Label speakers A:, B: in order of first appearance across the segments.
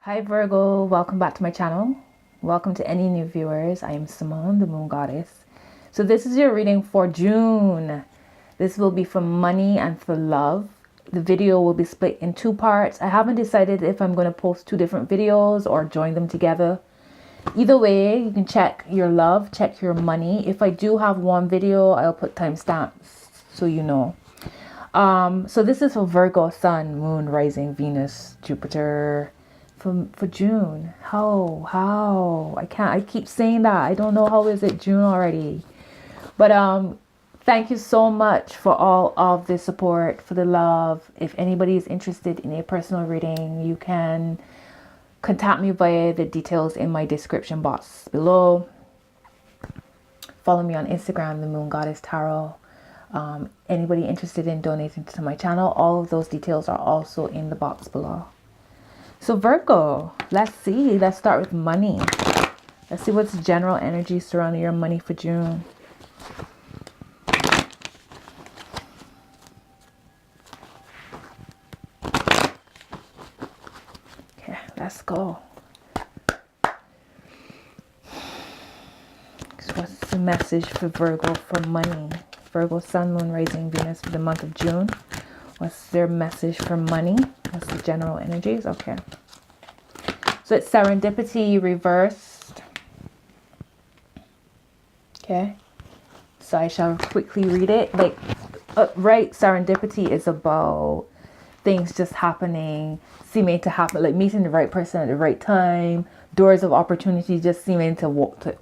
A: Hi Virgo, welcome back to my channel. Welcome to any new viewers. I am Simone, the Moon Goddess. So this is your reading for June. This will be for money and for love. The video will be split in two parts. I haven't decided if I'm going to post two different videos or join them together. Either way, you can check your love, check your money. If I do have one video, I'll put timestamps so you know. So this is for Virgo, Sun, Moon, Rising, Venus, Jupiter. For June. How I keep saying that. I don't know how is it June already. But thank you so much for all of the support, for the love. If anybody is interested in a personal reading, you can contact me via the details in my description box below. Follow me on Instagram, the Moon Goddess Tarot. Anybody interested in donating to my channel, all of those details are also in the box below. So Virgo, let's see. Let's start with money. Let's see what's general energy surrounding your money for June. Okay, let's go. So what's the message for Virgo for money? Virgo, Sun, Moon, Rising, Venus for the month of June. What's their message for money? What's the general energies? Okay. So it's serendipity reversed. Okay. So I shall quickly read it. Like, right, serendipity is about things just happening, seeming to happen, like meeting the right person at the right time, doors of opportunity just seeming to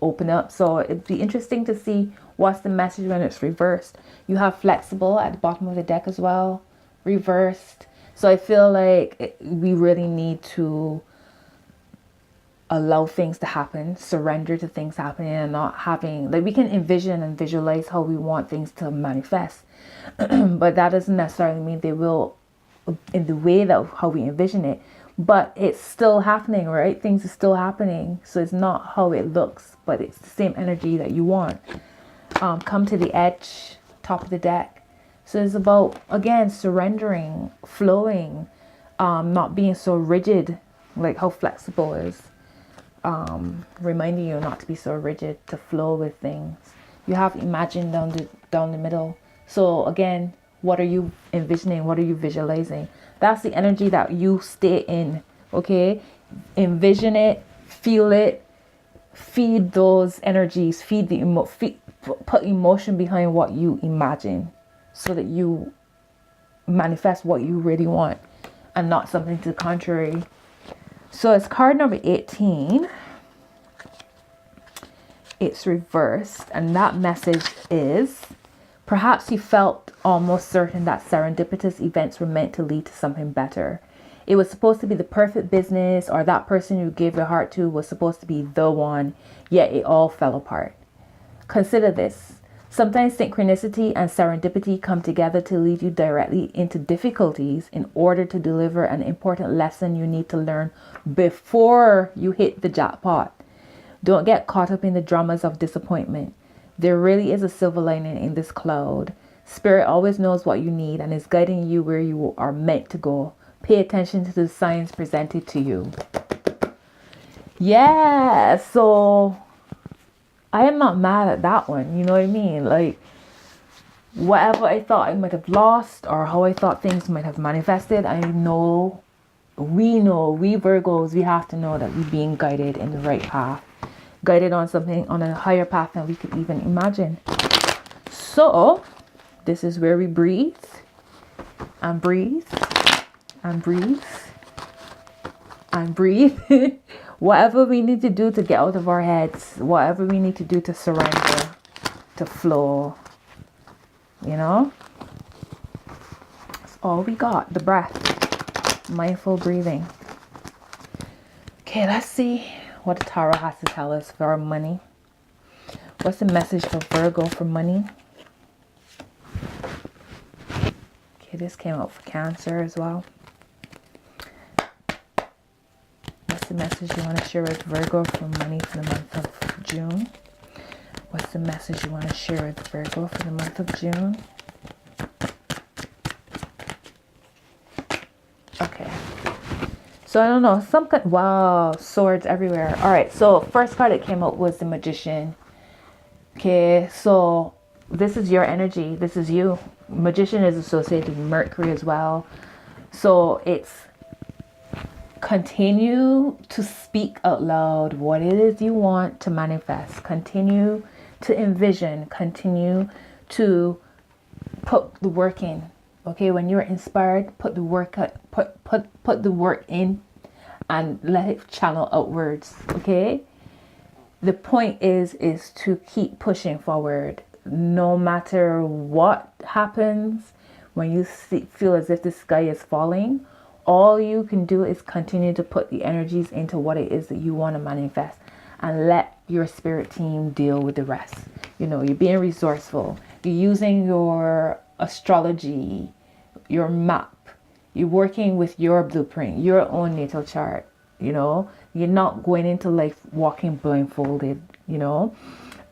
A: open up. So it'd be interesting to see what's the message when it's reversed. You have flexible at the bottom of the deck as well, reversed. So I feel like we really need to allow things to happen, surrender to things happening, and not having, like, we can envision and visualize how we want things to manifest. But that doesn't necessarily mean they will in the way that how we envision it. But it's still happening, right? Things are still happening. So it's not how it looks, but it's the same energy that you want. Come to the edge, top of the deck. So it's about, again, surrendering, flowing, not being so rigid, like how flexible is. Reminding you not to be so rigid, to flow with things. You have imagine down the middle. So again, what are you envisioning? What are you visualizing? That's the energy that you stay in, okay? Envision it, feel it, feed those energies, put emotion behind what you imagine, so that you manifest what you really want and not something to the contrary. So it's card number 18. It's reversed, and that message is, perhaps you felt almost certain that serendipitous events were meant to lead to something better. It was supposed to be the perfect business, or that person you gave your heart to was supposed to be the one, yet it all fell apart. Consider this. Sometimes synchronicity and serendipity come together to lead you directly into difficulties in order to deliver an important lesson you need to learn before you hit the jackpot. Don't get caught up in the dramas of disappointment. There really is a silver lining in this cloud. Spirit always knows what you need and is guiding you where you are meant to go. Pay attention to the signs presented to you. Yeah, so I am not mad at that one. You know what I mean? Like, whatever I thought I might have lost or how I thought things might have manifested, I know, we Virgos, we have to know that we're being guided in the right path. Guided on something, on a higher path than we could even imagine. So, this is where we breathe and breathe and breathe and breathe. Whatever we need to do to get out of our heads, whatever we need to do to surrender, to flow, you know, that's all we got. The breath, mindful breathing. Okay, let's see what the tarot has to tell us for our money. What's the message for Virgo for money? Okay, this came out for Cancer as well. What's the message you want to share with Virgo for money for the month of June? What's the message you want to share with Virgo for the month of June? Okay. So I don't know, some kind, wow, swords everywhere. All right, so first card that came out was the Magician. Okay, so this is your energy. This is you. Magician is associated with Mercury as well. So it's continue to speak out loud what it is you want to manifest. Continue to envision. Continue to put the work in. Okay, when you're inspired, put the work put the work in and let it channel outwards. Okay, the point is to keep pushing forward no matter what happens. When you feel as if the sky is falling, all you can do is continue to put the energies into what it is that you want to manifest and let your spirit team deal with the rest. You know, you're being resourceful. You're using your astrology, your map. You're working with your blueprint, your own natal chart. You know, you're not going into life walking blindfolded, you know.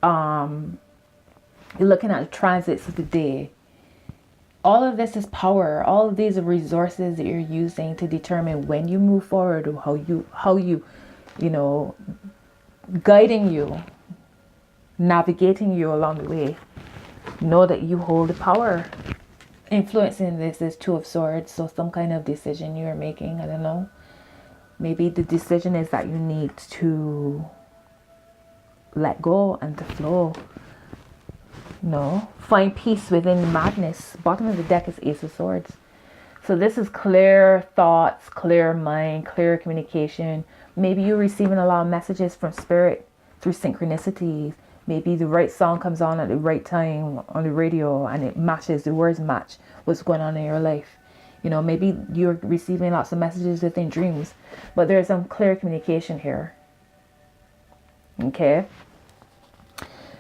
A: You're looking at the transits of the day. All of this is power. All of these are resources that you're using to determine when you move forward, or how you know, guiding you, navigating you along the way. Know that you hold the power. Influencing this is Two of Swords. So some kind of decision you're making. I don't know. Maybe the decision is that you need to let go and to flow. No, find peace within the madness. Bottom of the deck is Ace of Swords. So this is clear thoughts, clear mind, clear communication. Maybe you're receiving a lot of messages from spirit through synchronicities. Maybe the right song comes on at the right time on the radio and it matches, the words match what's going on in your life. You know, maybe you're receiving lots of messages within dreams, but there's some clear communication here. Okay.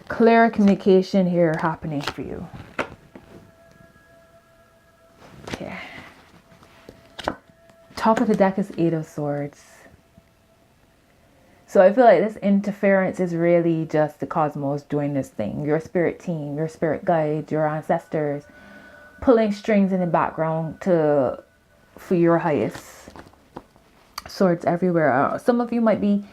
A: Clear communication here happening for you. Okay. Top of the deck is Eight of Swords. So I feel like this interference is really just the cosmos doing this thing. Your spirit team, your spirit guides, your ancestors pulling strings in the background for your highest. Swords everywhere. Some of you might be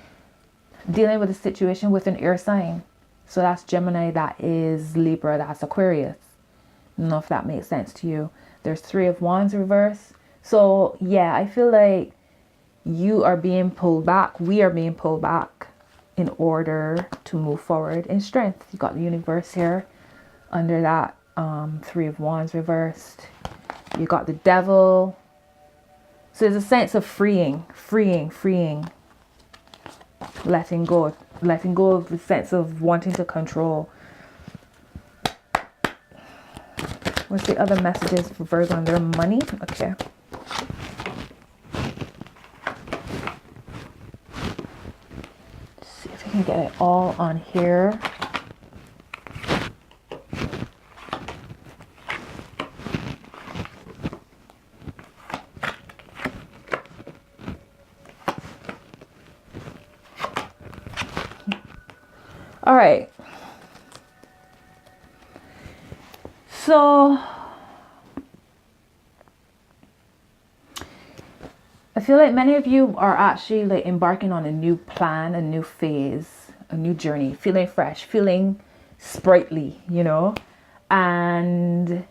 A: dealing with a situation with an air sign. So that's Gemini, that is Libra, that's Aquarius. I don't know if that makes sense to you. There's Three of Wands reverse. So yeah, I feel like you are being pulled back. We are being pulled back in order to move forward in strength. You got the universe here under that Three of Wands reversed. You got the Devil. So there's a sense of freeing, letting go of the sense of wanting to control. What's the other messages for Virgo and their money? Okay. Let's see if I can get it all on here. All right. So I feel like many of you are actually like embarking on a new plan, a new phase, a new journey, feeling fresh, feeling sprightly, you know, and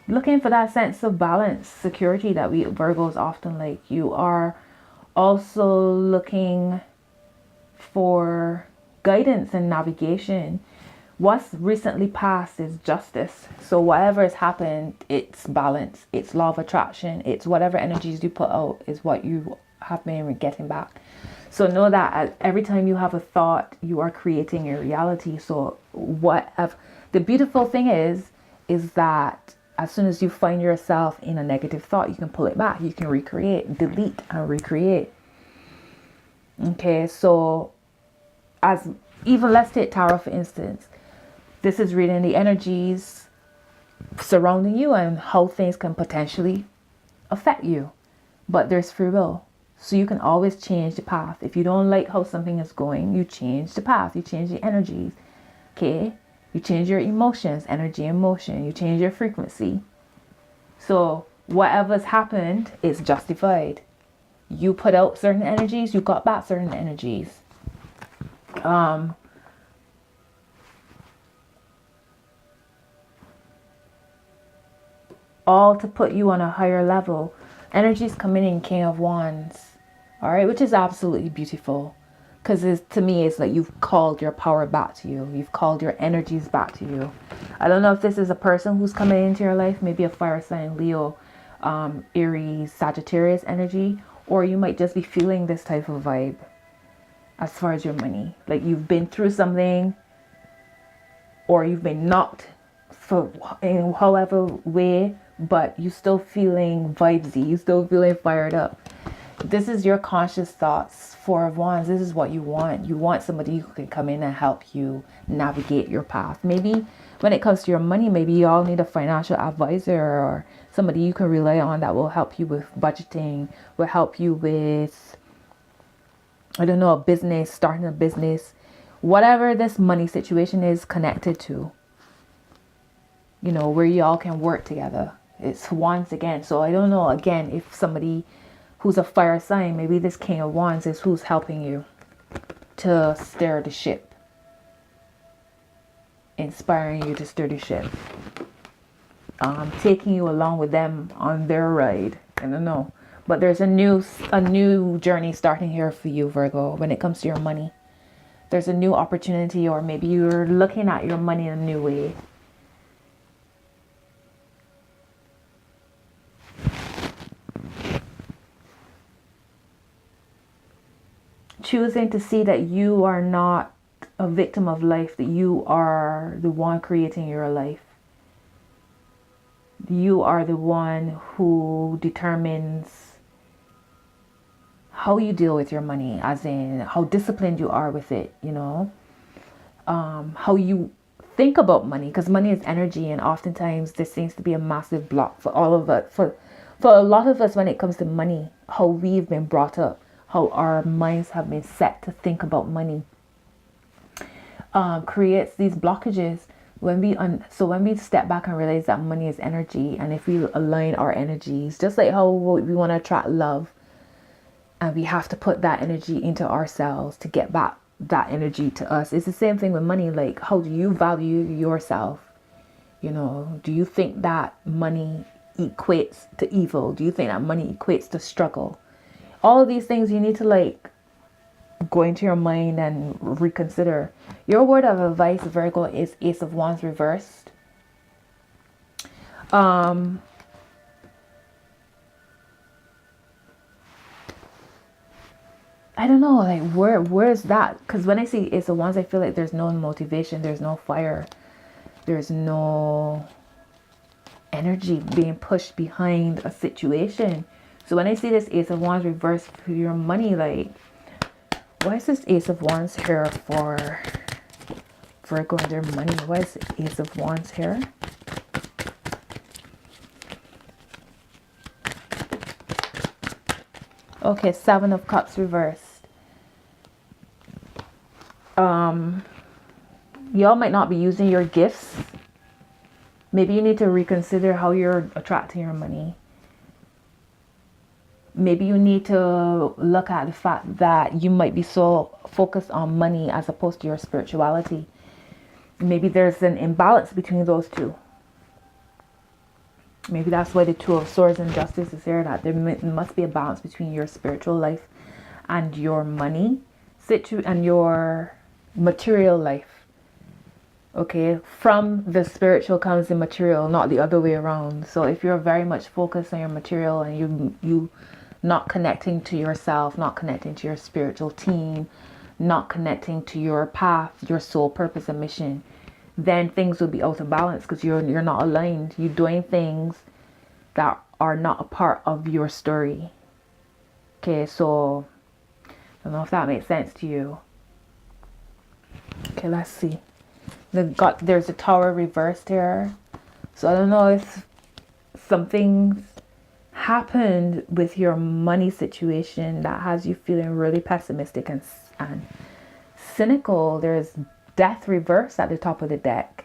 A: looking for that sense of balance, security that we Virgos often like. You are also looking for guidance and navigation. What's recently passed is justice. So whatever has happened, it's balance, it's law of attraction, it's whatever energies you put out is what you have been getting back. So know that every time you have a thought, you are creating your reality. So the beautiful thing is that as soon as you find yourself in a negative thought, you can pull it back. You can recreate, delete and recreate. Okay, so let's take tarot for instance. This is reading the energies surrounding you and how things can potentially affect you. But there's free will. So you can always change the path. If you don't like how something is going, you change the path. You change the energies. Okay? You change your emotions, energy and motion. You change your frequency. So whatever's happened is justified. You put out certain energies, you got back certain energies. All to put you on a higher level. Energies coming in, King of Wands. All right, which is absolutely beautiful. Because to me, it's like you've called your power back to you. You've called your energies back to you. I don't know if this is a person who's coming into your life. Maybe a fire sign, Leo, Aries, Sagittarius energy. Or you might just be feeling this type of vibe as far as your money. Like you've been through something. Or you've been knocked in however way. But you still feeling vibesy. You still feeling fired up. This is your conscious thoughts. Four of Wands. This is what you want. You want somebody who can come in and help you navigate your path. Maybe when it comes to your money, maybe you all need a financial advisor or somebody you can rely on that will help you with budgeting, will help you with, I don't know, a business, starting a business, whatever this money situation is connected to, you know, where you all can work together. It's Wands again. So I don't know, again, if somebody who's a fire sign, maybe this King of Wands is who's helping you to steer the ship, inspiring you to steer the ship, taking you along with them on their ride. I don't know, but there's a new journey starting here for you, Virgo. When it comes to your money, there's a new opportunity, or maybe you're looking at your money in a new way. Choosing to see that you are not a victim of life, that you are the one creating your life. You are the one who determines how you deal with your money, as in how disciplined you are with it, you know, how you think about money, because money is energy, and oftentimes there seems to be a massive block for all of us, for a lot of us when it comes to money, how we've been brought up, how our minds have been set to think about money, creates these blockages. When we step back and realize that money is energy, and if we align our energies, just like how we want to attract love, and we have to put that energy into ourselves to get back that energy to us. It's the same thing with money. Like, how do you value yourself? You know, do you think that money equates to evil? Do you think that money equates to struggle? All of these things you need to like go into your mind and reconsider. Your word of advice, Virgo, is Ace of Wands reversed. I don't know, like where's that? Because when I see Ace of Wands, I feel like there's no motivation, there's no fire, there's no energy being pushed behind a situation. So when I see this Ace of Wands reversed for your money, like, why is this Ace of Wands here for Virgo and their money? Why is the Ace of Wands here? Okay, Seven of Cups reversed. Y'all might not be using your gifts. Maybe you need to reconsider how you're attracting your money. Maybe you need to look at the fact that you might be so focused on money as opposed to your spirituality. Maybe there's an imbalance between those two. Maybe that's why the Two of Swords and Justice is here, that there must be a balance between your spiritual life and your money and your material life. Okay, from the spiritual comes the material, not the other way around. So if you're very much focused on your material and you not connecting to yourself, not connecting to your spiritual team, not connecting to your path, your soul purpose and mission, then things will be out of balance because you're not aligned. You're doing things that are not a part of your story. Okay, so I don't know if that makes sense to you. Okay, let's see. There's a Tower reversed here. So I don't know if something happened with your money situation that has you feeling really pessimistic and cynical. There's Death reversed at the top of the deck.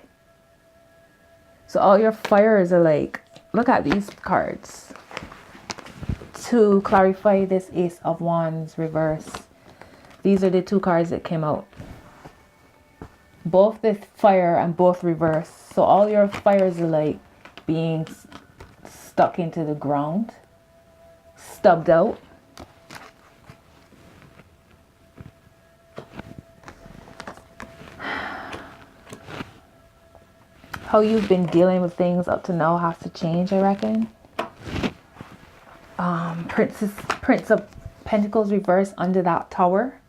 A: So all your fires are like look at these cards to clarify this Ace of Wands reverse. These are the two cards that came out. Both with fire and both reverse. So all your fires are like being stuck into the ground, stubbed out. How you've been dealing with things up to now has to change, I reckon. Prince of Pentacles reverse under that tower.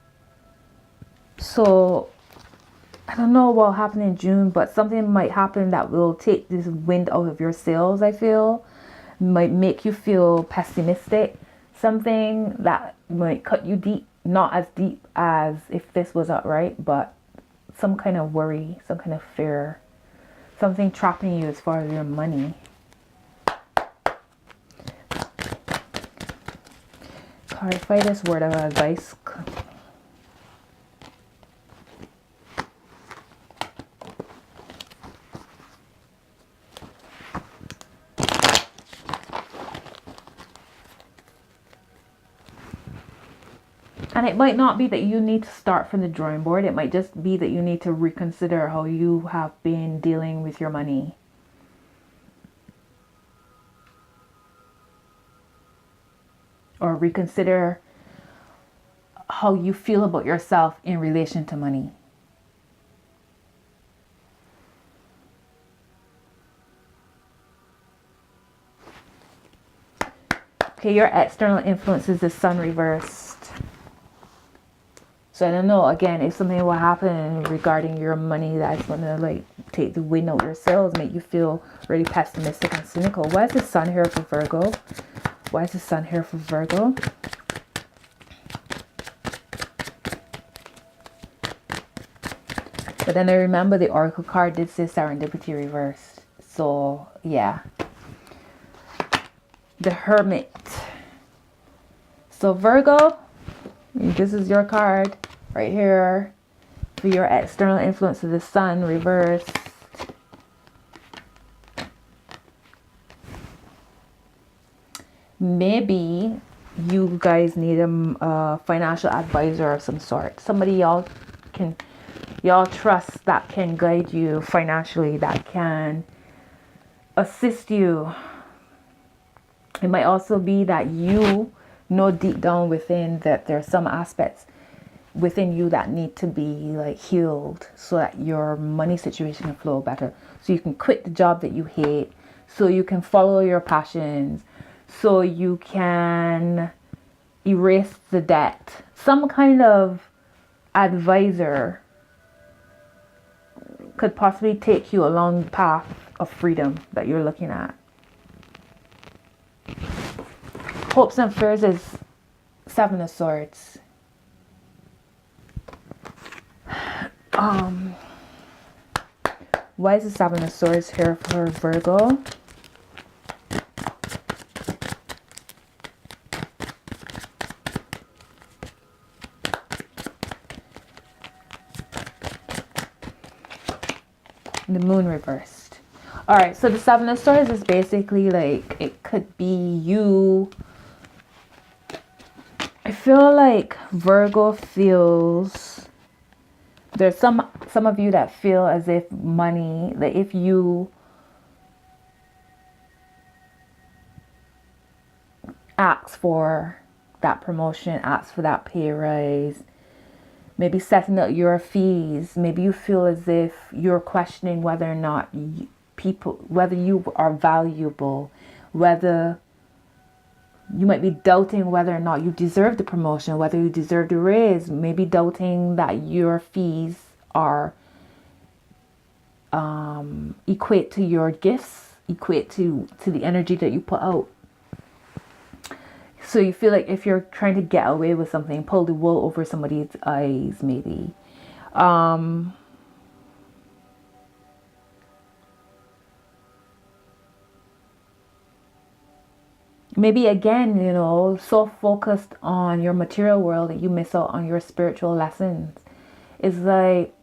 A: So I don't know what will happen in June, but something might happen that will take this wind out of your sails, I feel. Might make you feel pessimistic. Something that might cut you deep. Not as deep as if this was outright, but some kind of worry, some kind of fear. Something trapping you as far as your money. Clarify this word of advice. And it might not be that you need to start from the drawing board. It might just be that you need to reconsider how you have been dealing with your money. Or reconsider how you feel about yourself in relation to money. Okay, your external influences, the sun reversed. So I don't know, again, if something will happen regarding your money that's going to like take the wind out of your sails, make you feel really pessimistic and cynical. Why is the sun here for Virgo? Why is the sun here for Virgo? But then I remember the Oracle card did say serendipity reversed. So yeah. The Hermit. So Virgo, this is your card right here for your external influence of the sun reversed. Maybe you guys need a financial advisor of some sort. Somebody y'all trust that can guide you financially, that can assist you. It might also be that you know deep down within that there are some aspects within you that need to be like healed so that your money situation can flow better. So you can quit the job that you hate, so you can follow your passions, so you can erase the debt. Some kind of advisor could possibly take you along the path of freedom that you're looking at. Hopes and fears is Seven of Swords. Why is the Seven of Swords here for Virgo? The Moon reversed. All right, so the Seven of Swords is basically like, it could be you. I feel like Virgo feels, there's some of you that feel as if money, like if you ask for that promotion, ask for that pay rise, maybe setting up your fees, maybe you feel as if you're questioning whether or not whether you are valuable, whether you might be doubting whether or not you deserve the promotion, whether you deserve the raise, maybe doubting that your fees are equate to your gifts, equate to the energy that you put out. So you feel like if you're trying to get away with something, pull the wool over somebody's eyes, maybe. Maybe again, you know, so focused on your material world that you miss out on your spiritual lessons. It's like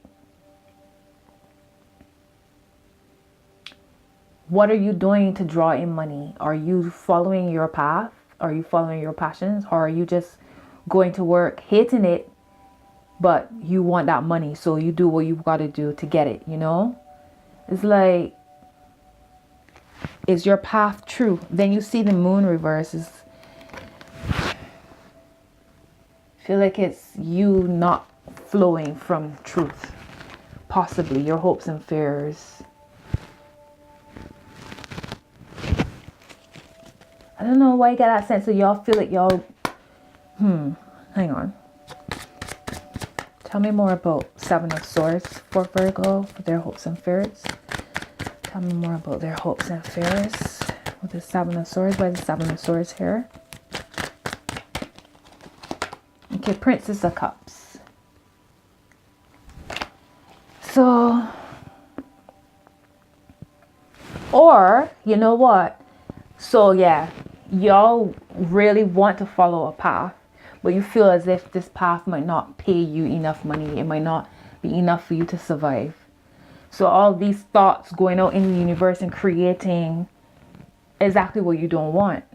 A: What are you doing to draw in money? Are you following your path? Are you following your passions? Or are you just going to work, hating it, but you want that money, so you do what you've got to do to get it, you know? It's like, is your path true? Then you see the moon reverses. Feel like it's you not flowing from truth. Possibly your hopes and fears. I don't know why you get that sense of y'all feel like y'all... hang on. Tell me more about Seven of Swords for Virgo, for their hopes and fears. Tell me more about their hopes and fears with the Seven of Swords. Why is the Seven of Swords here? Okay, Princess of Cups. So, or, you know what? So, yeah, y'all really want to follow a path, but you feel as if this path might not pay you enough money. It might not be enough for you to survive. So all these thoughts going out in the universe and creating exactly what you don't want.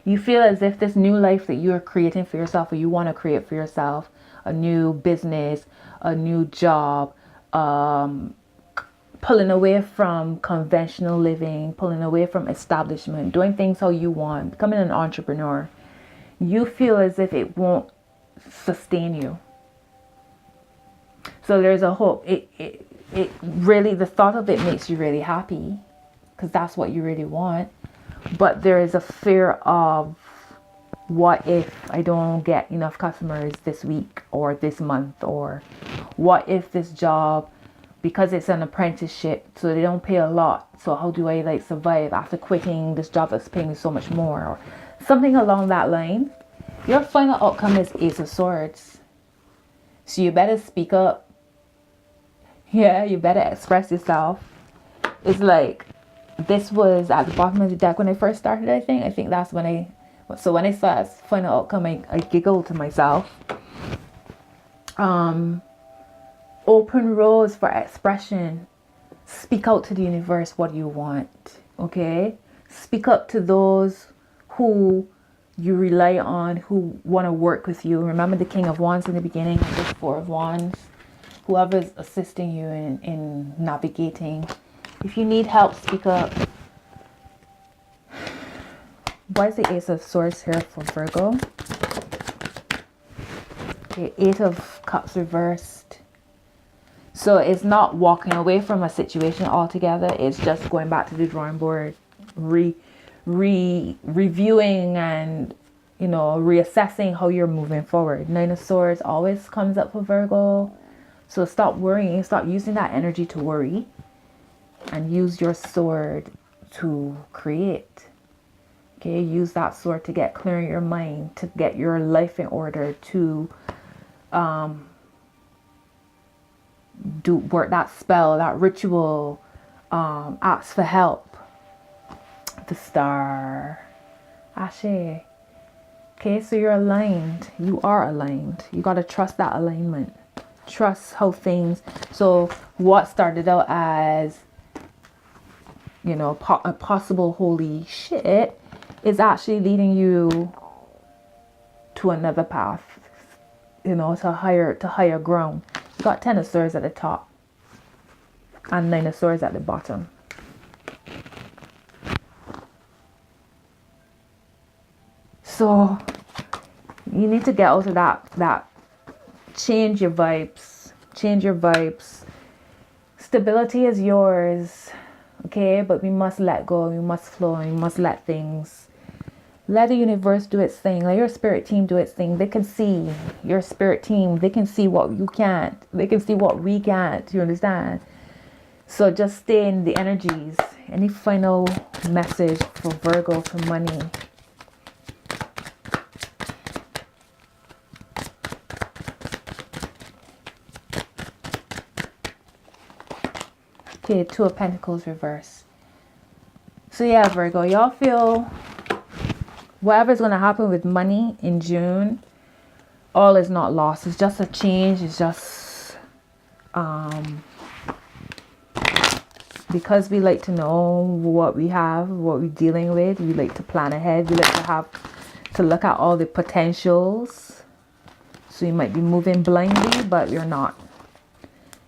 A: You feel as if this new life that you're creating for yourself, or you want to create for yourself, a new business, a new job, pulling away from conventional living, pulling away from establishment, doing things how you want, becoming an entrepreneur. You feel as if it won't sustain you. So there's a hope. It really, the thought of it makes you really happy, because that's what you really want. But there is a fear of, what if I don't get enough customers this week or this month? Or what if this job, because it's an apprenticeship, so they don't pay a lot, so how do I like survive after quitting this job that's paying me so much more? Or something along that line. Your final outcome is Ace of Swords. So you better speak up. Yeah, you better express yourself. It's like, this was at the bottom of the deck when I first started, I think that's when so when I saw that final outcome, I giggled to myself. Open roads for expression. Speak out to the universe what you want, okay? Speak up to those who you rely on, who want to work with you. Remember the King of Wands in the beginning, the Four of Wands. Whoever's assisting you in navigating. If you need help, speak up. Why is the Ace of Swords here for Virgo? Okay, Eight of Cups reversed. So it's not walking away from a situation altogether. It's just going back to the drawing board, reviewing and, you know, reassessing how you're moving forward. Nine of Swords always comes up for Virgo. So stop worrying. Stop using that energy to worry. And use your sword to create. Okay, use that sword to get clear in your mind, to get your life in order, to work that spell, that ritual, ask for help. The Star. Ashe. Okay, so you're aligned. You are aligned. You got to trust that alignment. Trust how things... So what started out as, you know, a possible holy shit is actually leading you to another path, you know, to higher ground. You got Ten of Swords at the top and Nine of Swords at the bottom. So you need to get out of that change your vibes. Stability is yours. Okay, but we must let go, we must flow, we must let things, let the universe do its thing, let your spirit team do its thing. They can see your spirit team, they can see what you can't, they can see what we can't, you understand? So just stay in the energies. Any final message for Virgo for money? Okay, Two of Pentacles reverse. So yeah, Virgo, y'all feel whatever's going to happen with money in June, all is not lost. It's just a change. It's just Because we like to know what we have, what we're dealing with, we like to plan ahead. We like to look at all the potentials. So you might be moving blindly, but you're not.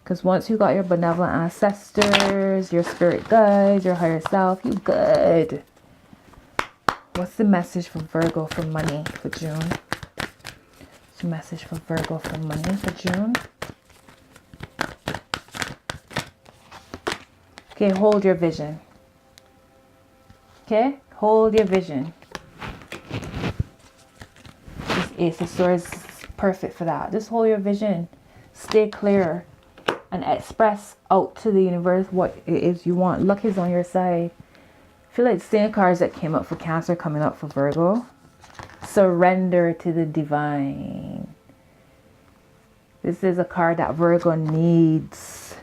A: Because once you got your benevolent ancestors, your spirit guides, your higher self, you good. What's the message for Virgo for money for June? What's the message for Virgo for money for June? Okay, hold your vision. Okay, hold your vision. This Ace of Swords is perfect for that. Just hold your vision. Stay clear and express out to the universe what it is you want. Luck is on your side. I feel like the same cards that came up for Cancer coming up for Virgo. Surrender to the divine. This is a card that Virgo needs.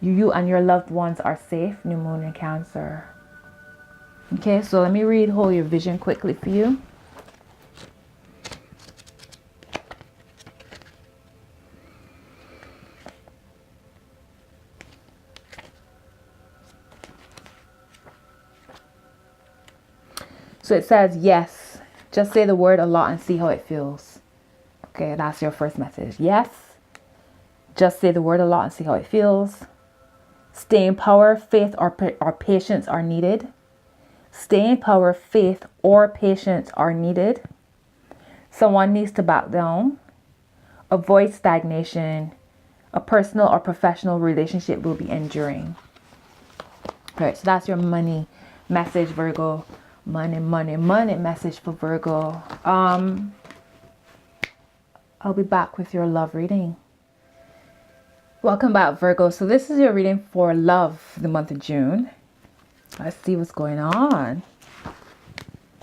A: You and your loved ones are safe. New Moon in Cancer. Okay, so let me read Hold Your Vision quickly for you. So it says, yes, just say the word a lot and see how it feels. Okay, that's your first message. Yes, just say the word a lot and see how it feels. Stay in power, faith or patience are needed. Stay in power, faith or patience are needed. Someone needs to back down. Avoid stagnation. A personal or professional relationship will be enduring. All right, so that's your money message, Virgo. Money message for Virgo. I'll be back with your love reading. Welcome back, Virgo. So this is your reading for love the month of June. Let's see what's going on.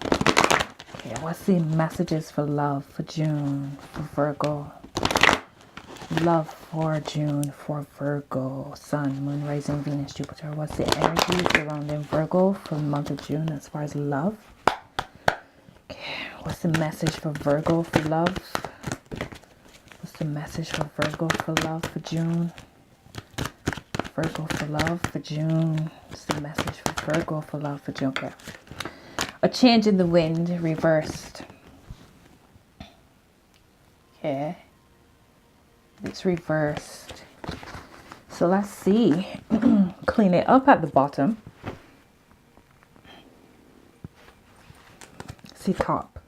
A: Okay, what's the messages for love for June for Virgo? Love for June for Virgo. Sun, Moon, Rising, Venus, Jupiter. What's the energy surrounding Virgo for the month of June as far as love? Okay, what's the message for Virgo for love? What's the message for Virgo for love for June? Virgo for love for June. What's the message for Virgo for love for June? Okay. A change in the wind reversed. Okay. It's reversed. So let's see. Clean it up at the bottom. See top.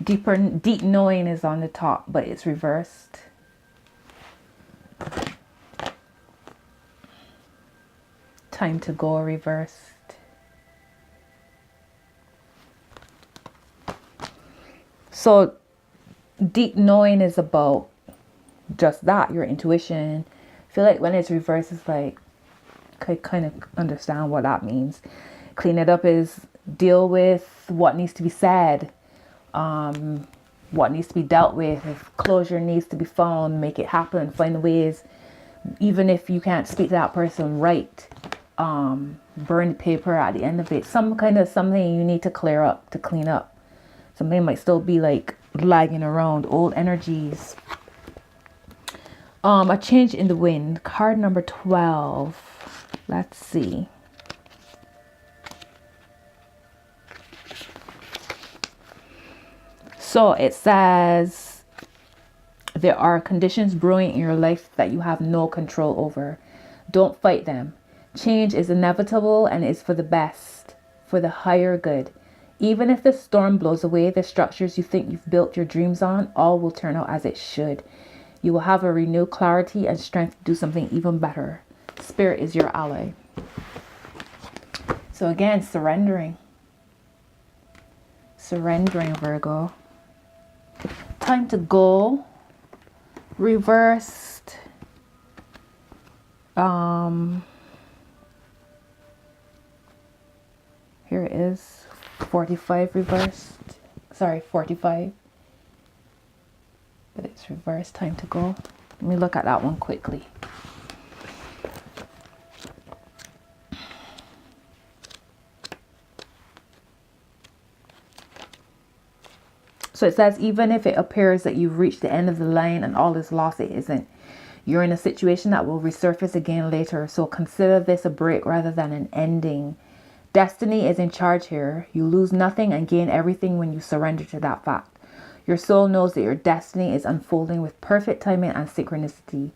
A: Deep knowing is on the top, but it's reversed. Time to go reversed. So deep knowing is about just that, your intuition. I feel like when it's reversed, it's like I kind of understand what that means. Clean it up is deal with what needs to be said, what needs to be dealt with. If closure needs to be found, make it happen. Find ways, even if you can't speak to that person, write, burn the paper at the end of it. Some kind of something you need to clear up, to clean up. Something might still be like lagging around, old energies. A change in the wind. Card number 12. Let's see. So it says there are conditions brewing in your life that you have no control over. Don't fight them. Change is inevitable and is for the best, for the higher good. Even if the storm blows away the structures you think you've built your dreams on, all will turn out as it should. You will have a renewed clarity and strength to do something even better. Spirit is your ally. So again, surrendering. Surrendering, Virgo. Time to go. Reversed. Here it is. 45 reversed. Sorry, 45. But it's reversed. Time to go. Let me look at that one quickly. So it says, even if it appears that you've reached the end of the line and all is lost, it isn't. You're in a situation that will resurface again later. So consider this a break rather than an ending. Destiny is in charge here. You lose nothing and gain everything when you surrender to that fact. Your soul knows that your destiny is unfolding with perfect timing and synchronicity.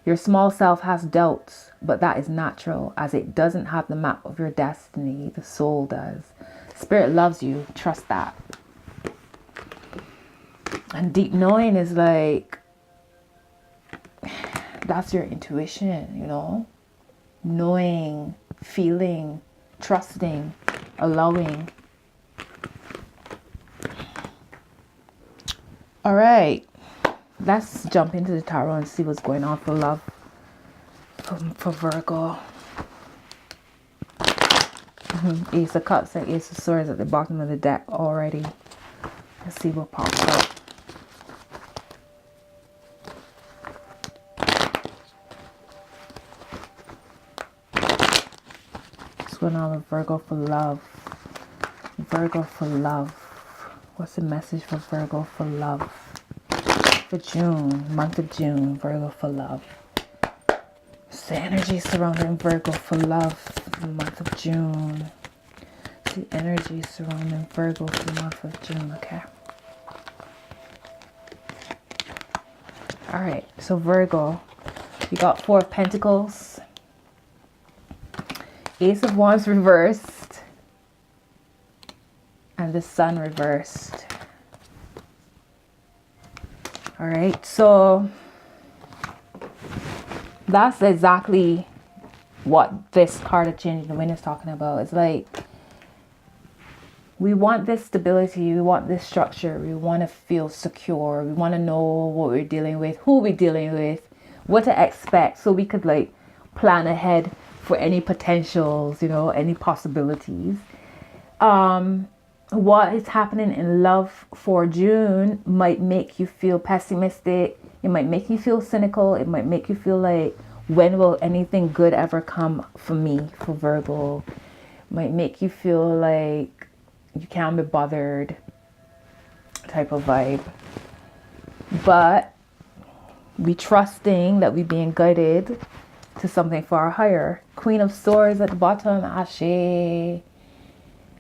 A: Your small self has doubts, but that is natural as it doesn't have the map of your destiny. The soul does. Spirit loves you. Trust that. And deep knowing is like, that's your intuition, you know, knowing, feeling, trusting, allowing. All right, let's jump into the tarot and see what's going on for love for Virgo. Ace of Cups and Ace of Swords at the bottom of the deck already. Let's see what pops up. What's going on with Virgo for love? Virgo for love. What's the message for Virgo for love? For June, month of June, Virgo for love. It's the energy surrounding Virgo for love for the month of June. The energy surrounding Virgo for the month of June, okay. Alright, so Virgo, you got Four of Pentacles, Ace of Wands reversed, and the Sun reversed. All right, so that's exactly what this card of Changing the Wind is talking about. It's like, we want this stability, we want this structure, we want to feel secure, we want to know what we're dealing with, who we're dealing with, what to expect, so we could like plan ahead for any potentials, you know, any possibilities. What is happening in love for June might make you feel pessimistic. It might make you feel cynical. It might make you feel like, when will anything good ever come for me, for Virgo? It might make you feel like you can't be bothered type of vibe. But we trusting that we're being guided to something far higher. Queen of Swords at the bottom, Ashe.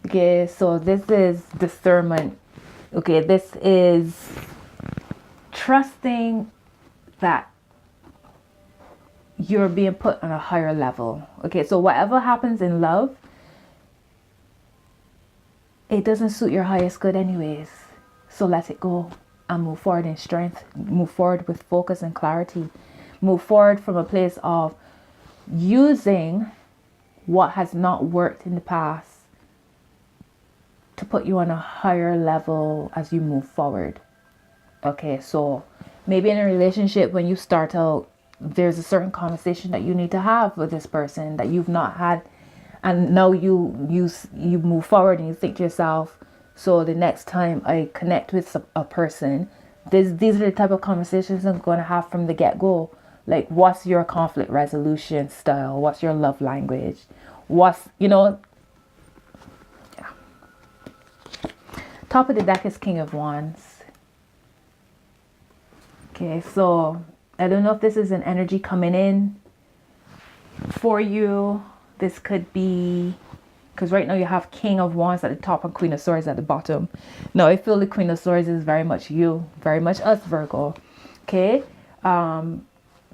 A: Okay, so this is discernment. Okay, this is trusting that you're being put on a higher level. Okay, so whatever happens in love, it doesn't suit your highest good anyways. So let it go and move forward in strength. Move forward with focus and clarity. Move forward from a place of using what has not worked in the past to put you on a higher level as you move forward. Okay, so maybe in a relationship, when you start out, there's a certain conversation that you need to have with this person that you've not had, and now you move forward and you think to yourself, so the next time I connect with a person, these are the type of conversations I'm going to have from the get-go. Like, what's your conflict resolution style? What's your love language? What's, you know. Top of the deck is King of Wands. Okay, so I don't know if this is an energy coming in for you. This could be, because right now you have King of Wands at the top and Queen of Swords at the bottom. Now I feel the Queen of Swords is very much you, very much us, Virgo. Okay,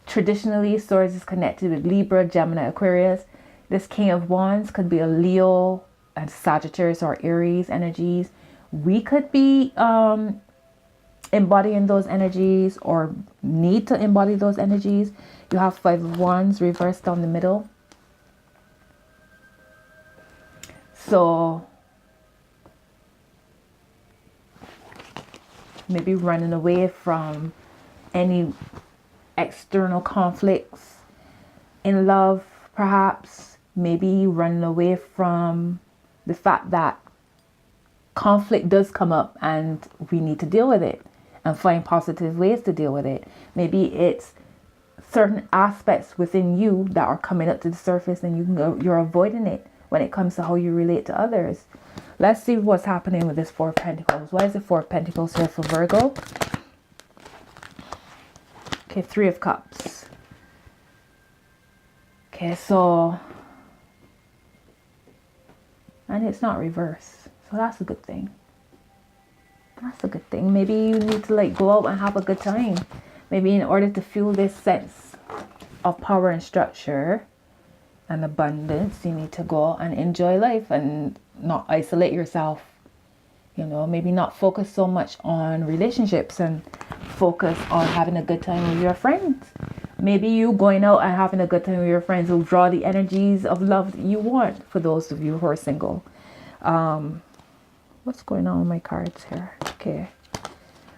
A: traditionally Swords is connected with Libra, Gemini, Aquarius. This King of Wands could be a Leo and Sagittarius or Aries energies. We could be embodying those energies or need to embody those energies. You have Five of Wands reversed down the middle. So maybe running away from any external conflicts in love, perhaps. Maybe running away from the fact that conflict does come up and we need to deal with it and find positive ways to deal with it. Maybe it's certain aspects within you that are coming up to the surface and you're avoiding it when it comes to how you relate to others. Let's see what's happening with this Four of Pentacles. Why is the Four of Pentacles here for Virgo? Okay, Three of Cups. Okay, so, and it's not reverse, so that's a good thing. That's a good thing. Maybe you need to like go out and have a good time. Maybe in order to feel this sense of power and structure and abundance, you need to go and enjoy life and not isolate yourself. You know, maybe not focus so much on relationships and focus on having a good time with your friends. Maybe you going out and having a good time with your friends will draw the energies of love that you want for those of you who are single. What's going on with my cards here? Okay.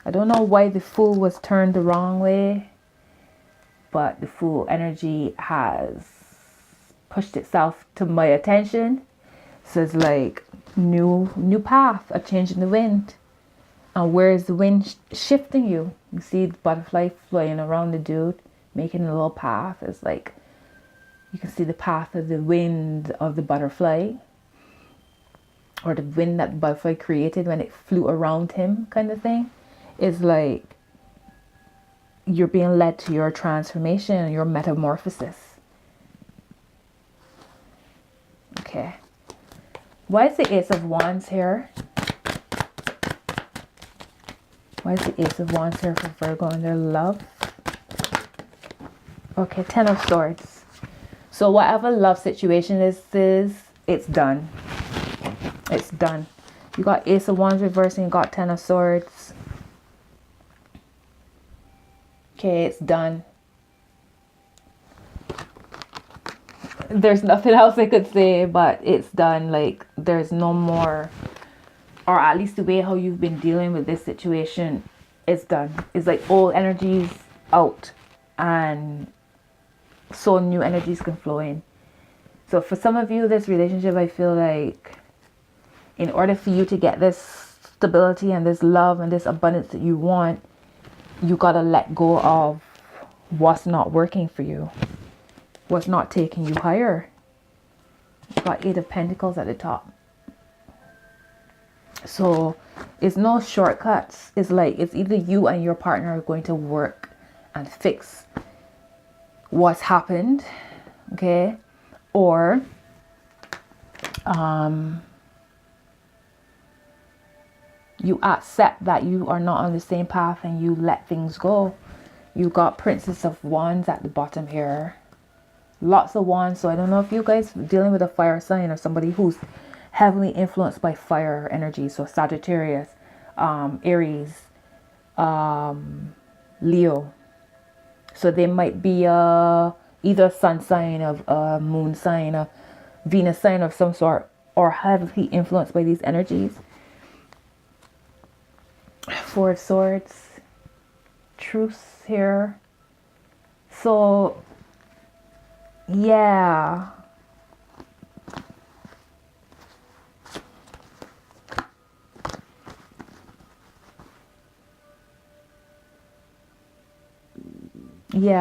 A: I don't know why the Fool was turned the wrong way, but the Fool energy has pushed itself to my attention. So it's like new path, a change in the wind. And where is the wind shifting you? You see the butterfly flying around the dude, making a little path. It's like you can see the path of the wind of the butterfly, or the wind that the butterfly created when it flew around him, kind of thing. It's like you're being led to your transformation, your metamorphosis. Okay. Why is the Ace of Wands here? Why is the Ace of Wands here for Virgo and their love? Okay, Ten of Swords. So whatever love situation this is, it's done. It's done. You got Ace of Wands reversing, you got Ten of Swords. Okay, it's done. There's nothing else I could say, but it's done. Like, there's no more, or at least the way how you've been dealing with this situation, it's done. It's like old energies out, and so new energies can flow in. So for some of you, this relationship, I feel like in order for you to get this stability and this love and this abundance that you want, you gotta let go of what's not working for you, what's not taking you higher. You got Eight of Pentacles at the top. So it's no shortcuts. It's like it's either you and your partner are going to work and fix what's happened, okay, or you accept that you are not on the same path and you let things go. You got Princess of Wands at the bottom here. Lots of wands. So I don't know if you guys are dealing with a fire sign or somebody who's heavily influenced by fire energy. So Sagittarius, Aries, Leo. So they might be either a sun sign, of a moon sign, a Venus sign of some sort, or heavily influenced by these energies. Four of Swords, Truce here. So yeah,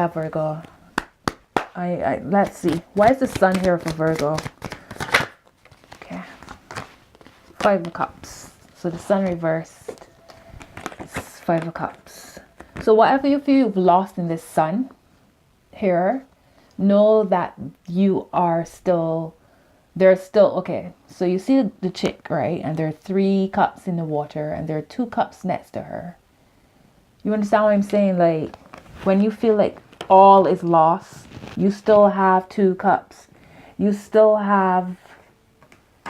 A: Virgo. I let's see, why is the Sun here for Virgo? Okay, Five of Cups. So the Sun reversed. It's Five of Cups. So whatever you feel you've lost in this Sun here, know that you are still, there's still, okay, so you see the chick, right? And there are 3 cups in the water and there are 2 cups next to her. You understand what I'm saying? Like, when you feel like all is lost, you still have 2 cups. You still have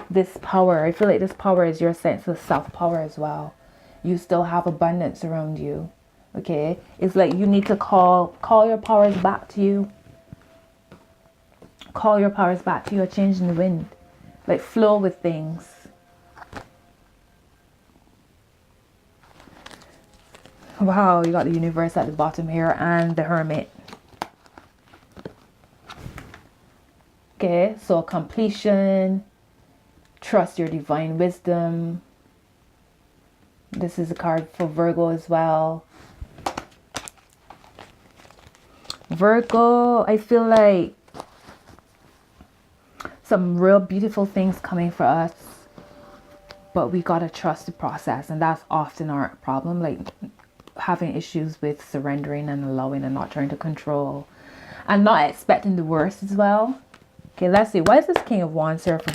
A: this power. I feel like this power is your sense of self-power as well. You still have abundance around you. Okay, it's like you need to call your powers back to you. Call your powers back to you. A change in the wind. Like, flow with things. Wow, you got the Universe at the bottom here and the Hermit. Okay, so completion. Trust your divine wisdom. This is a card for Virgo as well. Virgo, I feel like some real beautiful things coming for us, but we gotta trust the process, and that's often our problem, like having issues with surrendering and allowing and not trying to control and not expecting the worst as well. Okay, let's see. Why is this King of Wands here for?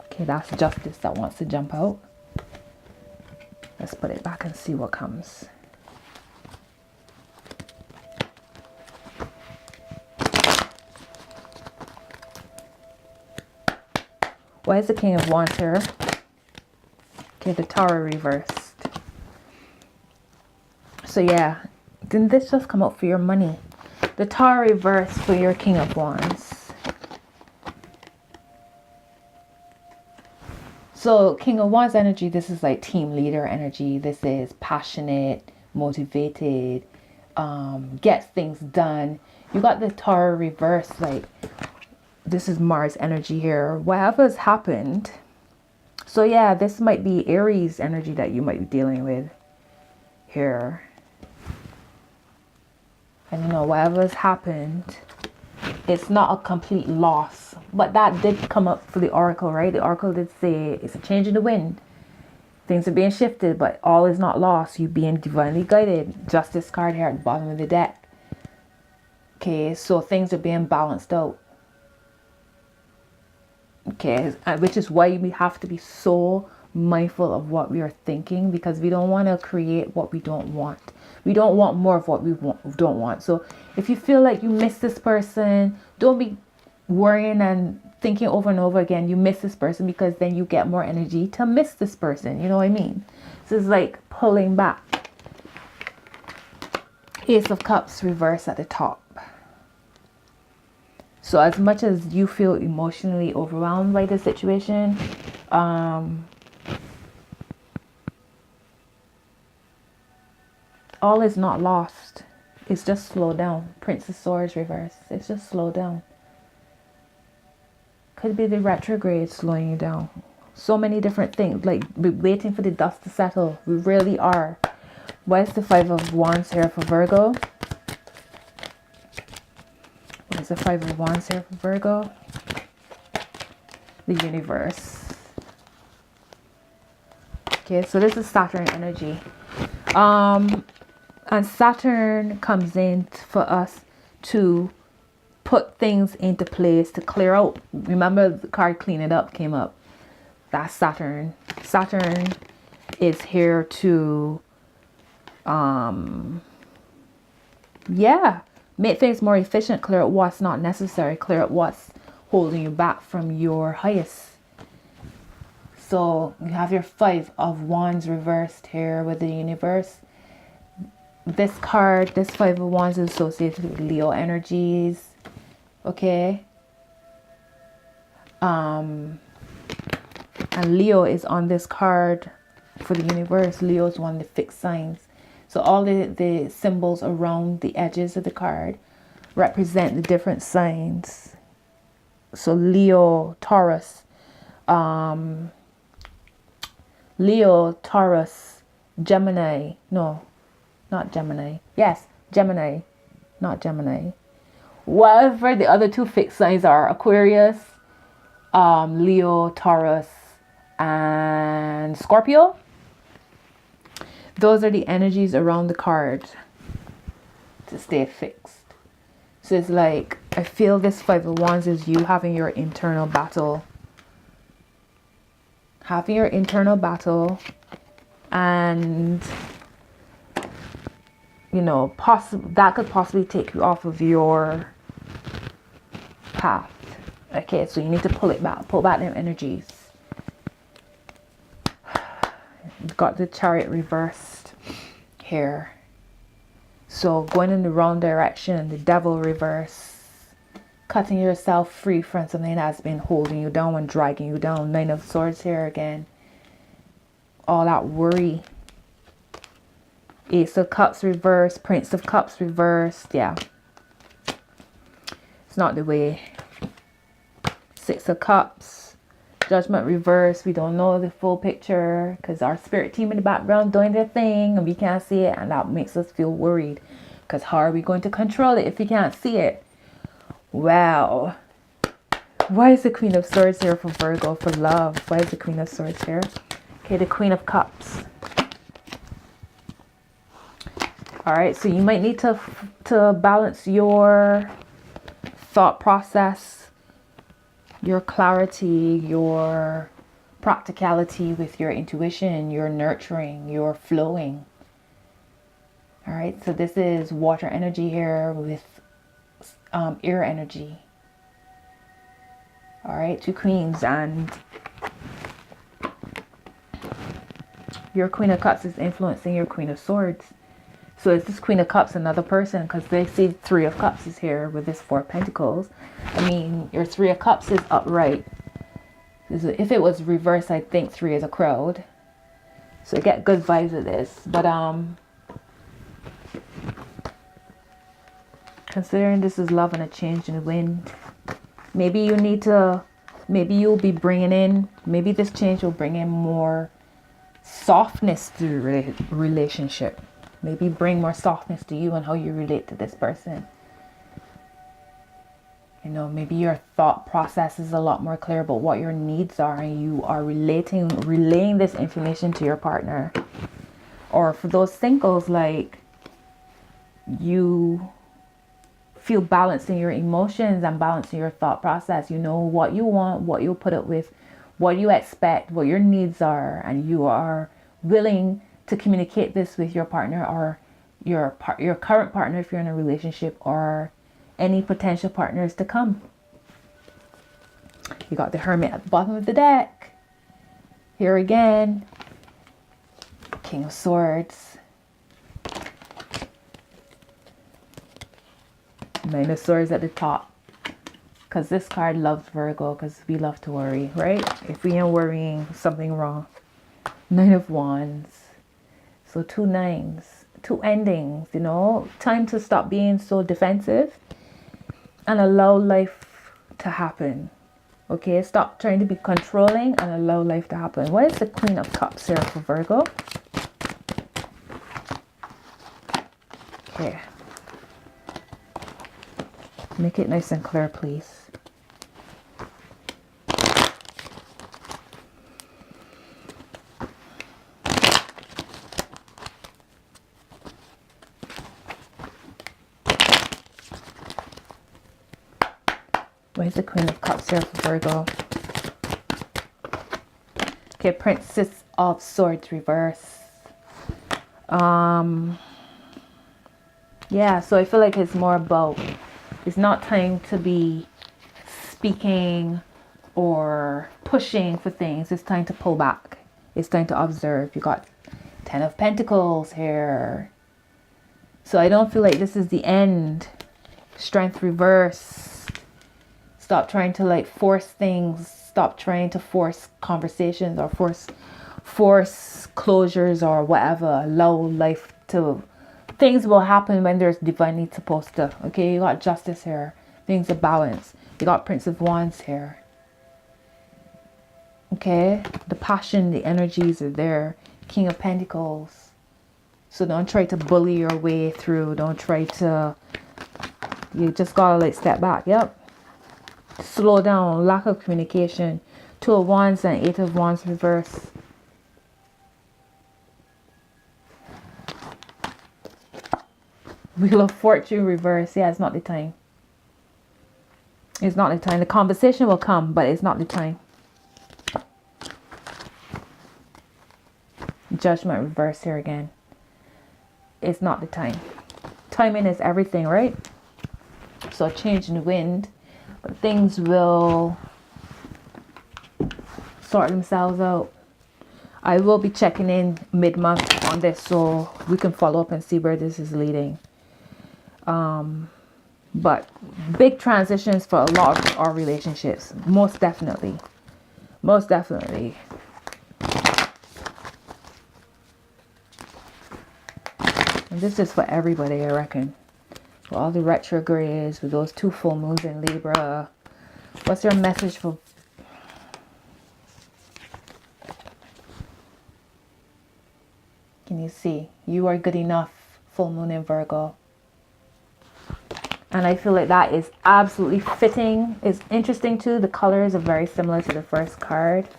A: Okay, that's Justice that wants to jump out. Let's put it back and see what comes. Why is the King of Wands here? Okay, the Tower reversed. So yeah, didn't this just come out for your money? The Tower reversed for your King of Wands. So King of Wands energy, this is like team leader energy. This is passionate, motivated, gets things done. You got the Tower reversed, like this is Mars energy here. Whatever's happened. So yeah, this might be Aries energy that you might be dealing with here. And you know, whatever's happened, it's not a complete loss. But that did come up for the Oracle, right? The Oracle did say it's a change in the wind. Things are being shifted, but all is not lost. You're being divinely guided. Justice card here at the bottom of the deck. Okay, so things are being balanced out. Okay, which is why we have to be so mindful of what we are thinking, because we don't want to create what we don't want. We don't want more of what we don't want. So if you feel like you miss this person, don't be worrying and thinking over and over again you miss this person, because then you get more energy to miss this person. You know what I mean? This is like pulling back. Ace of Cups reverse at the top. So as much as you feel emotionally overwhelmed by the situation, all is not lost. It's just slow down. Prince of Swords reverse. It's just slow down. Could be the retrograde slowing you down. So many different things. Like we're waiting for the dust to settle. We really are. Why is the Five of Wands here for Virgo? What's the Five of Wands here for Virgo? The Universe. Okay, so this is Saturn energy. And Saturn comes in for us to put things into place, to clear out. Remember the card Clean It Up came up. That's Saturn. Saturn is here to make things more efficient, clear out what's not necessary, clear out what's holding you back from your highest. So you have your Five of Wands reversed here with the Universe. This card, this Five of Wands, is associated with Leo energies. Okay. And Leo is on this card for the Universe. Leo is one of the fixed signs. So all the symbols around the edges of the card represent the different signs. So Leo, Taurus, Gemini. No, not Gemini. Yes, Gemini, not Gemini. Whatever the other two fixed signs are, Aquarius, Leo, Taurus, and Scorpio. Those are the energies around the card to stay fixed. So it's like, I feel this Five of Wands is you having your internal battle. Having your internal battle, and you know, that could possibly take you off of your path. Okay, so you need to pull back them energies. You've got the Chariot reversed here. So going in the wrong direction, the Devil reverse. Cutting yourself free from something that's been holding you down and dragging you down. Nine of Swords here again. All that worry. Ace of Cups reversed. Prince of Cups reversed. Yeah. It's not the way. Six of Cups. Judgment reversed. We don't know the full picture because our spirit team in the background doing their thing and we can't see it, and that makes us feel worried, because how are we going to control it if we can't see it? Wow. Why is the Queen of Swords here for Virgo for love? Why is the Queen of Swords here? Okay, the Queen of Cups. All right, so you might need to balance your thought process, your clarity, your practicality with your intuition, your nurturing, your flowing. All right, so this is water energy here with air energy. All right, 2 queens, and your Queen of Cups is influencing your Queen of Swords. So is this Queen of Cups another person? Because they see 3 of Cups is here with this 4 of Pentacles. I mean, your 3 of Cups is upright. If it was reversed, I think 3 is a crowd. So I get good vibes with this. But considering this is love and a change in the wind, maybe you need to, maybe you'll be bringing in, maybe this change will bring in more softness to the relationship. Maybe bring more softness to you and how you relate to this person. You know, maybe your thought process is a lot more clear about what your needs are, and you are relaying this information to your partner. Or for those singles, like, you feel balanced in your emotions and balanced in your thought process. You know what you want, what you'll put up with, what you expect, what your needs are, and you are willing to communicate this with your partner, or your current partner if you're in a relationship, or any potential partners to come. You got the Hermit at the bottom of the deck. Here again, King of Swords. 9 of Swords at the top. Because this card loves Virgo, because we love to worry, right? If we ain't worrying, something wrong. 9 of Wands. So 2 9s, 2 endings, you know. Time to stop being so defensive and allow life to happen. Okay, stop trying to be controlling and allow life to happen. What is the Queen of Cups here for Virgo? Okay. Make it nice and clear, please. Where's the Queen of Cups here for Virgo? Okay, Princess of Swords reverse. Yeah, so I feel like it's more about, it's not time to be speaking or pushing for things. It's time to pull back. It's time to observe. You got 10 of Pentacles here. So I don't feel like this is the end. Strength reverse. Stop trying to like force things. Stop trying to force conversations or force closures or whatever. Allow life to, things will happen when there's divinely supposed to. Okay, you got Justice here. Things are balanced. You got Prince of Wands here. Okay, the passion, the energies are there. King of Pentacles. So don't try to bully your way through. Don't try to, you just gotta like step back. Yep. Slow down. Lack of communication. 2 of Wands and 8 of Wands reverse. Wheel of Fortune reverse. Yeah, it's not the time. It's not the time. The conversation will come, but it's not the time. Judgment reverse here again. It's not the time. Timing is everything, right? So a change in the wind. But things will sort themselves out. I will be checking in mid-month on this so we can follow up and see where this is leading. But big transitions for a lot of our relationships. Most definitely. Most definitely. And this is for everybody, I reckon. For all the retrogrades, with those 2 full moons in Libra. What's your message for... Can you see? You are good enough. Full moon in Virgo. And I feel like that is absolutely fitting. It's interesting too. The colors are very similar to the first card.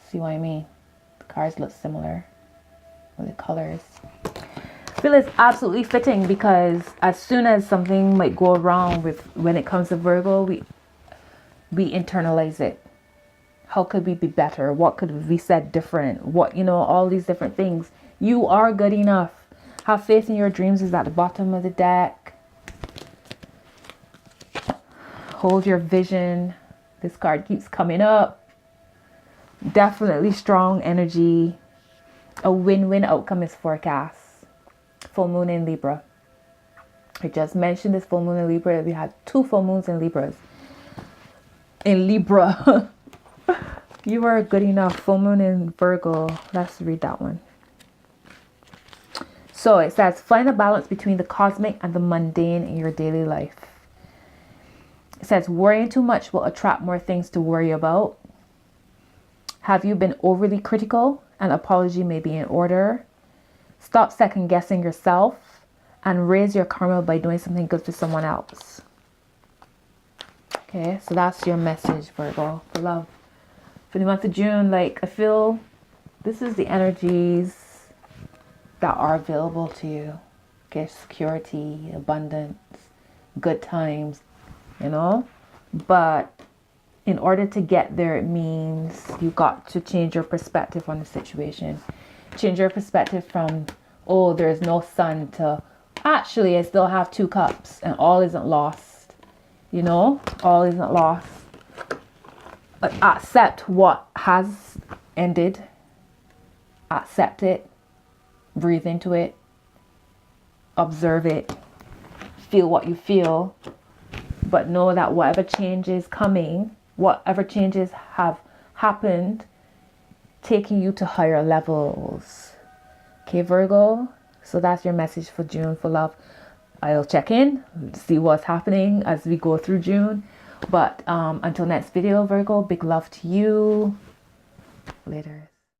A: See what I mean? The cards look similar. with the colors. I feel it's absolutely fitting because as soon as something might go wrong with when it comes to Virgo, we internalize it. How could we be better? What could we said different? What, you know, all these different things. You are good enough. Have faith in your dreams is at the bottom of the deck. Hold your vision. This card keeps coming up. Definitely strong energy. A win-win outcome is forecast. Full moon in Libra. I just mentioned this full moon in Libra. We had 2 full moons in Libras. In Libra. You are good enough. Full moon in Virgo. Let's read that one. So it says, find a balance between the cosmic and the mundane in your daily life. It says, worrying too much will attract more things to worry about. Have you been overly critical? An apology may be in order. Stop second guessing yourself and raise your karma by doing something good for someone else. Okay, so that's your message, Virgo, for love. For the month of June, like, I feel this is the energies that are available to you. Okay, security, abundance, good times, you know. But in order to get there, it means you got to change your perspective on the situation. Change your perspective from, oh, there's no sun, to actually I still have 2 cups and all isn't lost. You know, all isn't lost. But accept what has ended. Accept it. Breathe into it. Observe it. Feel what you feel. But know that whatever change is coming, whatever changes have happened, taking you to higher levels. Okay, Virgo? So that's your message for June for love. I'll check in, see what's happening as we go through June. But until next video, Virgo, big love to you. Later.